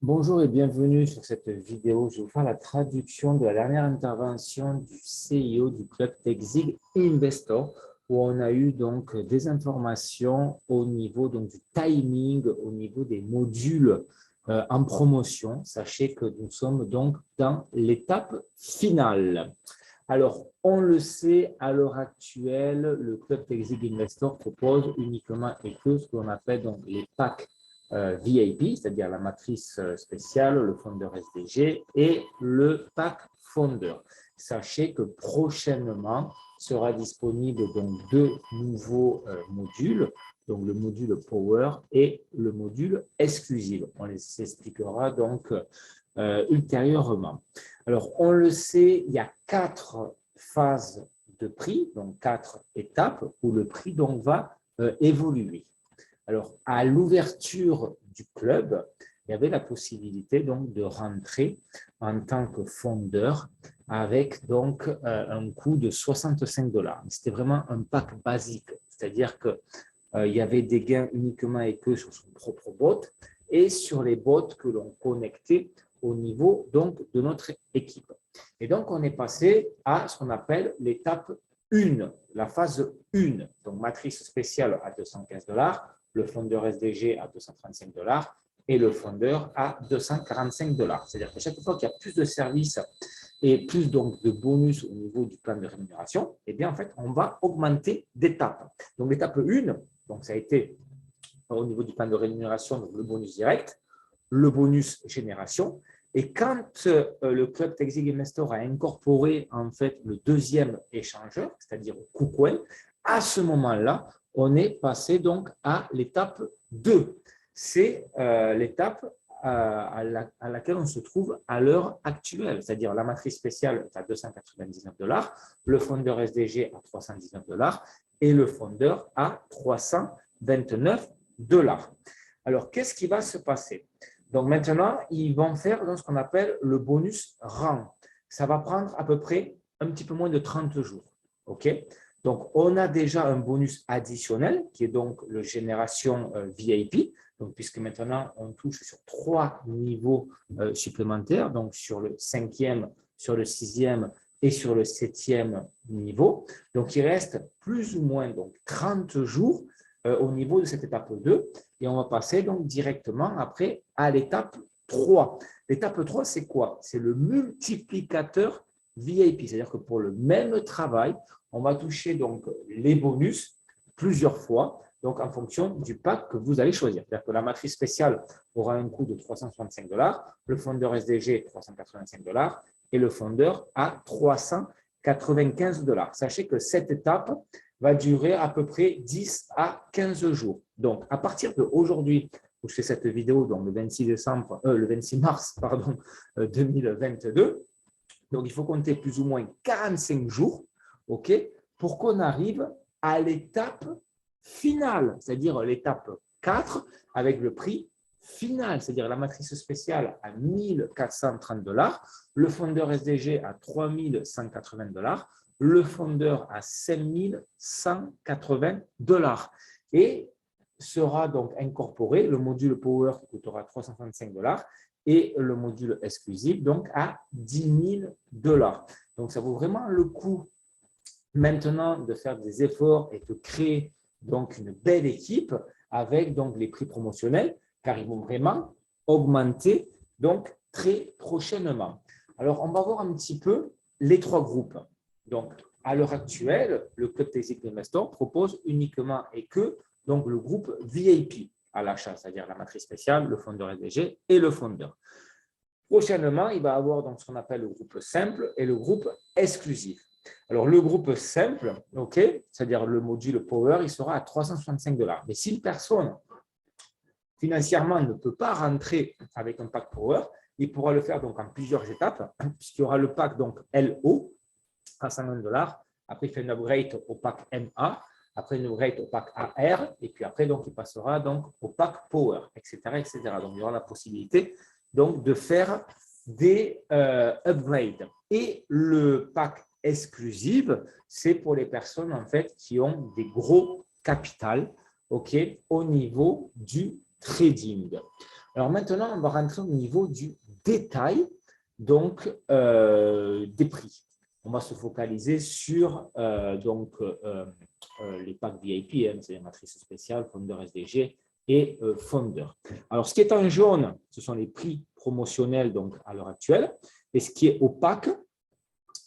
Bonjour et bienvenue sur cette vidéo. Je vais vous faire la traduction de la dernière intervention du CIO du Club TechZig Investor où on a eu donc des informations au niveau donc, du timing, au niveau des modules en promotion. Sachez que nous sommes donc dans l'étape finale. Alors, on le sait, à l'heure actuelle, le Club TechZig Investor propose uniquement et que ce qu'on appelle donc les packs VIP, c'est-à-dire la matrice spéciale, le fondeur SDG et le pack fondeur. Sachez que prochainement sera disponible donc deux nouveaux modules, donc le module Power et le module Exclusive. On les expliquera donc ultérieurement. Alors, on le sait, il y a 4 phases de prix, donc 4 étapes où le prix donc va évoluer. Alors, à l'ouverture du club, il y avait la possibilité donc de rentrer en tant que fondeur avec donc un coût de 65 $. C'était vraiment un pack basique, c'est-à-dire qu'il y avait des gains uniquement et que sur son propre bot et sur les bots que l'on connectait au niveau donc de notre équipe. Et donc, on est passé à ce qu'on appelle l'étape 1, la phase 1, donc matrice spéciale à 215 $, le fondeur SDG à 235 $ et le fondeur à 245 $. C'est-à-dire que chaque fois qu'il y a plus de services et plus donc de bonus au niveau du plan de rémunération, eh bien en fait, on va augmenter d'étapes. Donc l'étape 1, donc ça a été au niveau du plan de rémunération, donc le bonus direct, le bonus génération. Et quand le Club TechZig Investor a incorporé en fait le deuxième échangeur, c'est-à-dire KuCoin, à ce moment-là, on est passé donc à l'étape 2. C'est l'étape à laquelle on se trouve à l'heure actuelle, c'est-à-dire la matrice spéciale est à 299 $, le fondeur SDG à 319 $ et le fondeur à 329 $. Alors, qu'est-ce qui va se passer? Donc maintenant, ils vont faire ce qu'on appelle le bonus rang. Ça va prendre à peu près un petit peu moins de 30 jours. OK? Donc, on a déjà un bonus additionnel qui est donc le génération VIP. Donc, puisque maintenant, on touche sur 3 niveaux supplémentaires, donc sur le 5e, sur le 6e et sur le 7e niveau. Donc, il reste plus ou moins donc, 30 jours au niveau de cette étape 2 et on va passer donc directement après à l'étape 3. L'étape 3, c'est quoi? C'est le multiplicateur VIP, c'est-à-dire que pour le même travail, on va toucher donc les bonus plusieurs fois, donc en fonction du pack que vous allez choisir. C'est-à-dire que la matrice spéciale aura un coût de 365 $, le fondeur SDG 385 $ et le fondeur à 395 $. Sachez que cette étape va durer à peu près 10 à 15 jours. Donc, à partir d'aujourd'hui, où je fais cette vidéo, donc le 26 mars 2022, donc il faut compter plus ou moins 45 jours, OK, pour qu'on arrive à l'étape finale, c'est-à-dire l'étape 4 avec le prix final, c'est-à-dire la matrice spéciale à 1 430 $, le fondeur SDG à 3 180 $, le fondeur à 5 180 $. Et sera donc incorporé le module Power qui coûtera 365 $ et le module exclusif donc à 10 000 $. Donc, ça vaut vraiment le coup maintenant de faire des efforts et de créer donc une belle équipe avec donc les prix promotionnels car ils vont vraiment augmenter donc très prochainement. Alors, on va voir un petit peu les 3 groupes. Donc, à l'heure actuelle, le Club TechZig Investor propose uniquement et que donc le groupe VIP à l'achat, c'est-à-dire la matrice spéciale, le fondeur SDG et le fondeur. Prochainement, il va y avoir donc ce qu'on appelle le groupe simple et le groupe exclusif. Alors, le groupe simple, OK, c'est-à-dire le module Power, il sera à 365 $. Mais si une personne financièrement ne peut pas rentrer avec un pack Power, il pourra le faire donc en plusieurs étapes, puisqu'il y aura le pack donc LO à 120 $. Après, il fait une upgrade au pack MA. Après, une upgrade au pack AR. Et puis après, donc, il passera donc au pack Power, etc., etc. Donc, il y aura la possibilité donc, de faire des upgrades. Et le pack exclusif, c'est pour les personnes en fait qui ont des gros capitals, OK, au niveau du trading. Alors maintenant, on va rentrer au niveau du détail donc, des prix. On va se focaliser sur les packs VIP, hein, c'est les matrices spéciales, Founder SDG et Founder. Alors, ce qui est en jaune, ce sont les prix promotionnels donc, à l'heure actuelle. Et ce qui est opaque,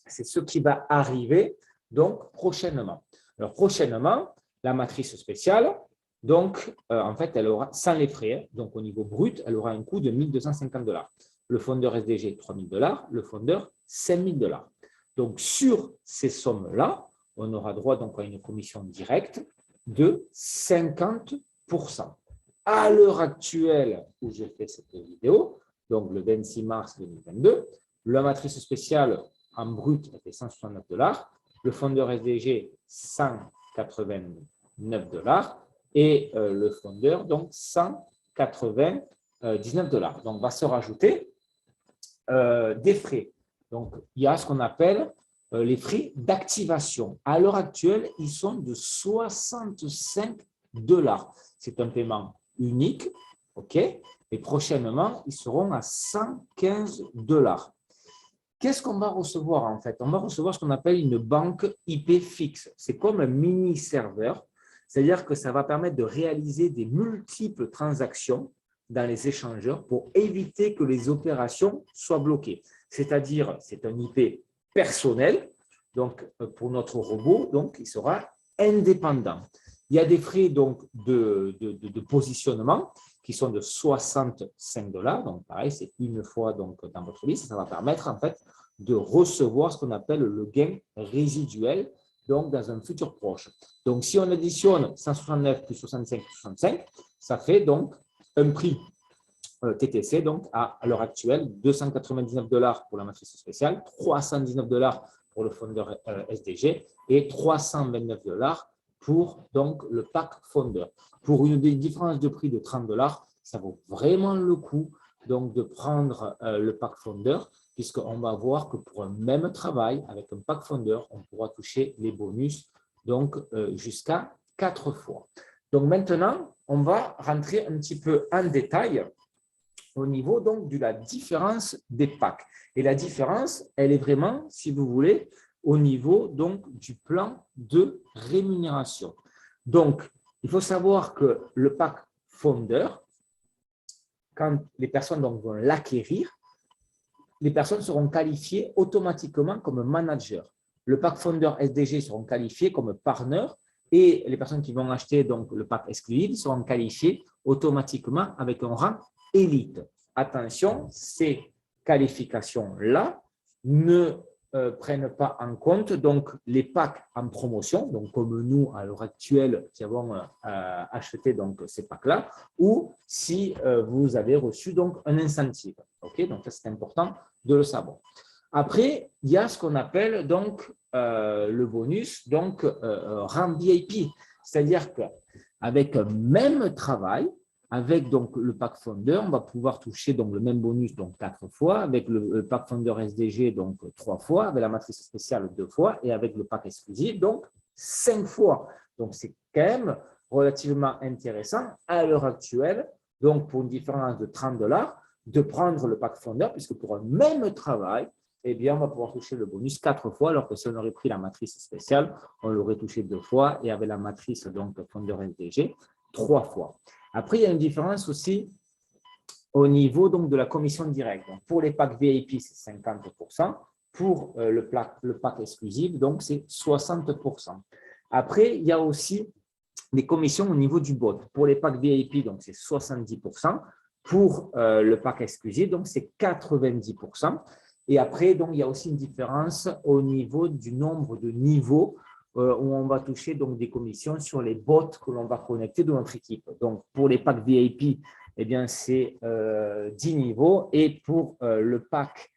c'est ce qui va arriver donc, prochainement. Alors, prochainement, la matrice spéciale, donc, en fait, elle aura, sans les frais, donc au niveau brut, elle aura un coût de 1 250 $. Le Founder SDG, 3 000 $, le Founder, 5 000 $. Donc, sur ces sommes-là, on aura droit donc, à une commission directe de 50%. À l'heure actuelle où je fais cette vidéo, donc le 26 mars 2022, la matrice spéciale en brut était 169 $, le Founder SDG 189 $ et le Founder donc 199 $. Donc, va se rajouter des frais. Donc, il y a ce qu'on appelle les frais d'activation. À l'heure actuelle, ils sont de 65 $. C'est un paiement unique, ok, et prochainement, ils seront à 115 $. Qu'est-ce qu'on va recevoir en fait? On va recevoir ce qu'on appelle une banque IP fixe. C'est comme un mini-serveur, c'est-à-dire que ça va permettre de réaliser des multiples transactions dans les échangeurs pour éviter que les opérations soient bloquées. C'est-à-dire, c'est un IP personnel, donc pour notre robot, donc il sera indépendant. Il y a des frais donc, de positionnement qui sont de 65 $. Donc, pareil, c'est une fois donc, dans votre liste. Ça va permettre en fait de recevoir ce qu'on appelle le gain résiduel donc, dans un futur proche. Donc, si on additionne 169 plus 65 plus 65, ça fait donc un prix TTC, donc à l'heure actuelle, 299 $ pour la matrice spéciale, 319 $ pour le Founder SDG et 329 $ pour donc, le pack Founder. Pour une différence de prix de 30 $, ça vaut vraiment le coup donc, de prendre le pack Founder, puisqu'on va voir que pour un même travail, avec un pack Founder, on pourra toucher les bonus donc jusqu'à 4 fois. Donc maintenant, on va rentrer un petit peu en détail au niveau donc de la différence des packs. Et la différence, elle est vraiment, si vous voulez, au niveau donc du plan de rémunération. Donc, il faut savoir que le pack Founder, quand les personnes donc, vont l'acquérir, les personnes seront qualifiées automatiquement comme manager. Le pack Founder SDG seront qualifiés comme partner et les personnes qui vont acheter donc, le pack exclusif seront qualifiées automatiquement avec un rang élite. Attention, ces qualifications-là ne prennent pas en compte donc, les packs en promotion, donc comme nous à l'heure actuelle qui avons acheté donc, ces packs-là, ou si vous avez reçu donc, un incentive. Okay, donc, ça, c'est important de le savoir. Après, il y a ce qu'on appelle donc, le bonus, donc rang VIP, c'est-à-dire qu'avec un même travail, avec donc, le pack Founder, on va pouvoir toucher donc, le même bonus donc 4 fois, avec le pack Founder SDG donc 3 fois, avec la matrice spéciale 2 fois et avec le pack exclusif donc 5 fois. Donc, c'est quand même relativement intéressant à l'heure actuelle, donc pour une différence de 30 $, de prendre le pack Founder, puisque pour un même travail, eh bien, on va pouvoir toucher le bonus 4 fois, alors que si on aurait pris la matrice spéciale, on l'aurait touché 2 fois et avec la matrice donc Founder SDG 3 fois. Après, il y a une différence aussi au niveau donc, de la commission directe. Donc, pour les packs VIP, c'est 50%. Pour le pack exclusif, donc c'est 60%. Après, il y a aussi des commissions au niveau du bot. Pour les packs VIP, donc c'est 70%. Pour le pack exclusif, donc c'est 90%. Et après, donc, il y a aussi une différence au niveau du nombre de niveaux où on va toucher donc, des commissions sur les bots que l'on va connecter de notre équipe. Donc, pour les packs VIP, eh bien, c'est 10 niveaux. Et pour le pack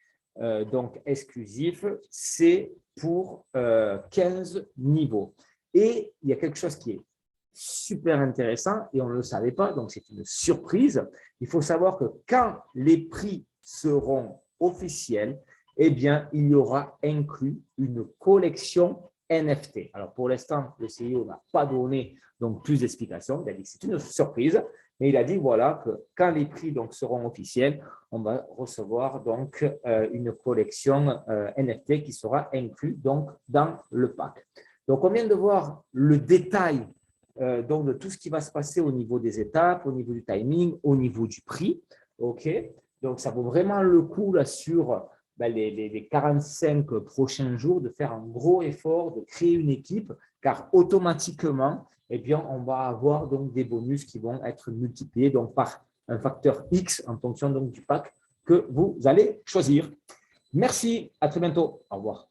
donc, exclusif, c'est pour 15 niveaux. Et il y a quelque chose qui est super intéressant et on ne le savait pas, donc c'est une surprise. Il faut savoir que quand les prix seront officiels, eh bien, il y aura inclus une collection NFT. Alors, pour l'instant, le CEO n'a pas donné donc, plus d'explications. Il a dit que c'est une surprise, mais il a dit voilà, que quand les prix donc, seront officiels, on va recevoir donc, une collection NFT qui sera inclue donc, dans le pack. Donc, on vient de voir le détail donc, de tout ce qui va se passer au niveau des étapes, au niveau du timing, au niveau du prix. OK. Donc, ça vaut vraiment le coup là, sur les 45 prochains jours de faire un gros effort, de créer une équipe, car automatiquement, eh bien, on va avoir donc, des bonus qui vont être multipliés donc, par un facteur X en fonction donc, du pack que vous allez choisir. Merci, à très bientôt. Au revoir.